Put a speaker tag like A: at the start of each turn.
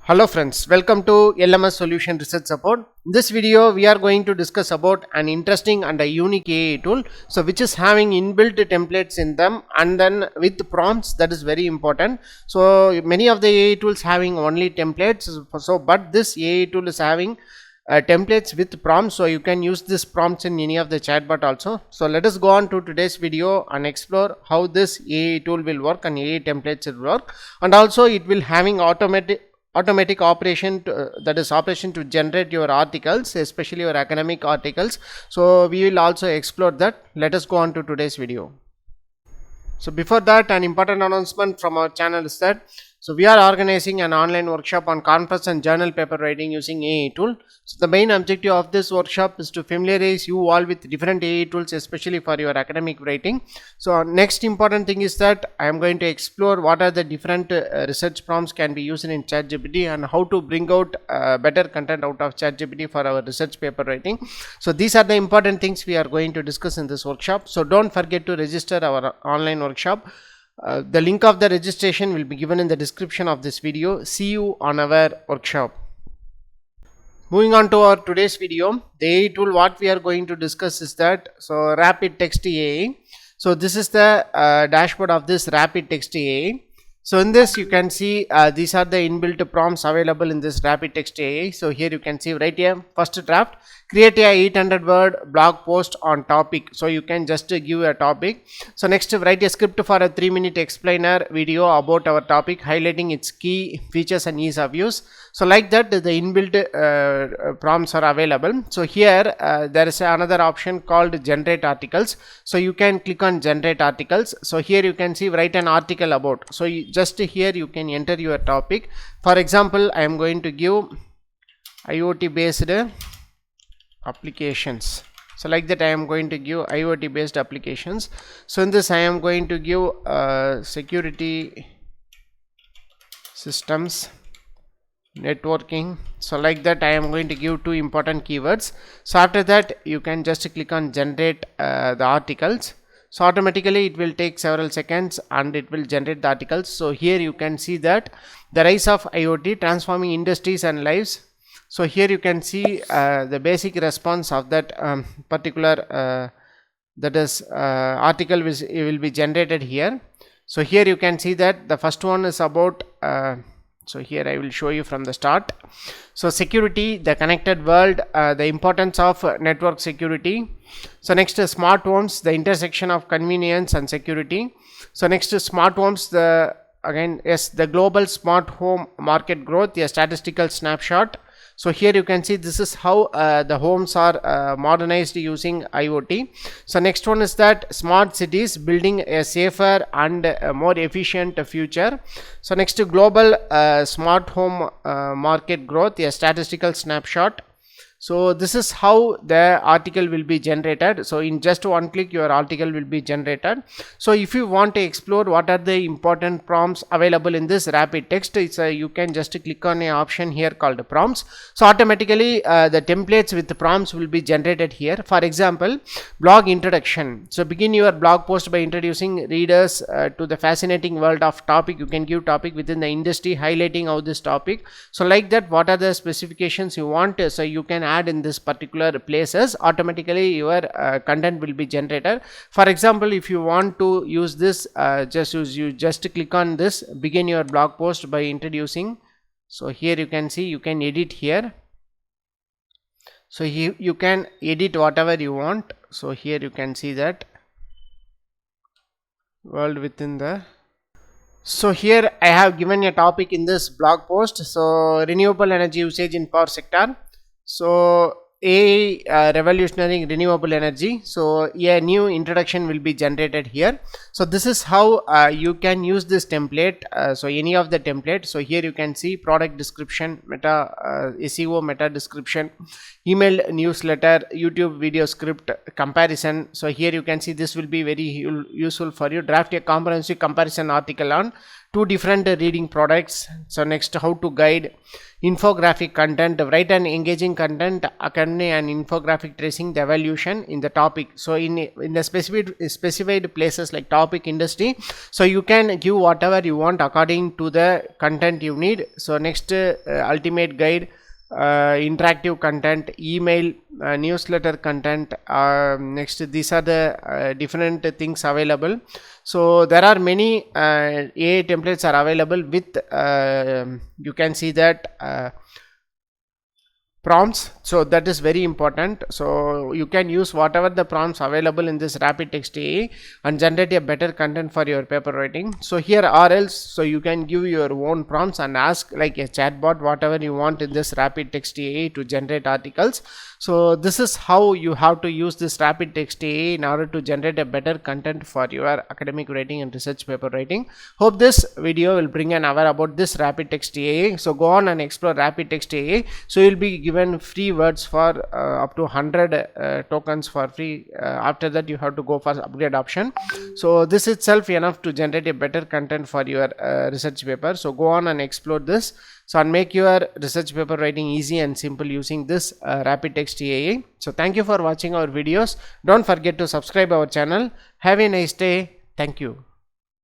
A: Hello friends, welcome to LMS Solution Research Support. In this video, we are going to discuss about an interesting and a unique AI tool, so which is having inbuilt templates in them and then with prompts. That is very important. So many of the AI tools having only templates, but this AI tool is having templates with prompts, so you can use this prompts in any of the chatbot also. So let us go on to today's video and explore how this AI tool will work and AI templates will work, and also it will having automatic operation that is operation to generate your articles, especially your academic articles. So we will also explore that. Let us go on to today's video. So before that, an important announcement from our channel is that we are organizing an online workshop on conference and journal paper writing using AI tool. So the main objective of this workshop is to familiarize you all with different AI tools, especially for your academic writing. So next important thing is that I am going to explore what are the different research prompts can be used in ChatGPT and how to bring out better content out of ChatGPT for our research paper writing. So these are the important things we are going to discuss in this workshop. So don't forget to register our online workshop. The link of the registration will be given in the description of this video. See you on our workshop. Moving on to our today's video, the AI tool what we are going to discuss is that Rapidtext AI. So this is the dashboard of this Rapidtext AI. So in this you can see these are the inbuilt prompts available in this Rapidtext AI. So here you can see right here, first draft, create a 800-word blog post on topic. So you can just give a topic. So next, write a script for a 3-minute explainer video about our topic, highlighting its key features and ease of use. So like that, the inbuilt prompts are available. So here there is another option called generate articles. So you can click on generate articles. So here you can see write an article about. So just here you can enter your topic. For example, I am going to give IoT based applications. So like that I am going to give IoT based applications. So in this I am going to give security systems, networking. So like that I am going to give 2 important keywords. So after that you can just click on generate the articles. So automatically it will take several seconds and it will generate the articles. So here you can see that the rise of IoT transforming industries and lives. So here you can see the basic response of that particular article which will be generated here. So here you can see that the first one is about so here I will show you from the start. So security, the connected world, the importance of network security. So next is smart homes, the intersection of convenience and security. So next is smart homes, the global smart home market growth, a statistical snapshot. So here you can see this is how the homes are modernized using IoT. So next one is that smart cities, building a safer and a more efficient future. So next to global smart home market growth, a statistical snapshot. So this is how the article will be generated. So in just one click your article will be generated. So if you want to explore what are the important prompts available in this Rapidtext, you can just click on an option here called prompts. So automatically the templates with the prompts will be generated here. For example, blog introduction. So begin your blog post by introducing readers to the fascinating world of topic. You can give topic within the industry, highlighting how this topic. So like that, what are the specifications you want, so you can add in this particular places. Automatically your content will be generated. For example, if you want to use this, just click on this, begin your blog post by introducing. So here you can see you can edit here. So you can edit whatever you want. So here you can see that world within the. So here I have given a topic in this blog post. So renewable energy usage in power sector. So AI revolutionary renewable energy. So a new introduction will be generated here. So this is how you can use this template. So any of the template. So here you can see product description, meta SEO meta description, email newsletter, YouTube video script, comparison. So here you can see this will be very useful for you. Draft a comprehensive comparison article on two different reading products. So next, how to guide, infographic content, write an engaging content, accompany and infographic tracing the evolution in the topic. So in the specified places like topic, industry, so you can give whatever you want according to the content you need. So next, ultimate guide, interactive content, email, newsletter content. Next, these are the different things available. So there are many AI templates are available with you can see that prompts. So that is very important. So you can use whatever the prompts available in this Rapidtext AI and generate a better content for your paper writing. So here, or else, so you can give your own prompts and ask like a chatbot whatever you want in this Rapidtext AI to generate articles. So this is how you have to use this Rapidtext AI in order to generate a better content for your academic writing and research paper writing. Hope this video will bring an aware about this Rapidtext AI. So go on and explore Rapidtext AI. So you'll be given free words for up to 100 tokens for free. After that, you have to go for upgrade option. So this itself enough to generate a better content for your research paper. So go on and explore this. So and make your research paper writing easy and simple using this Rapidtext AI. So thank you for watching our videos. Don't forget to subscribe our channel. Have a nice day. Thank you.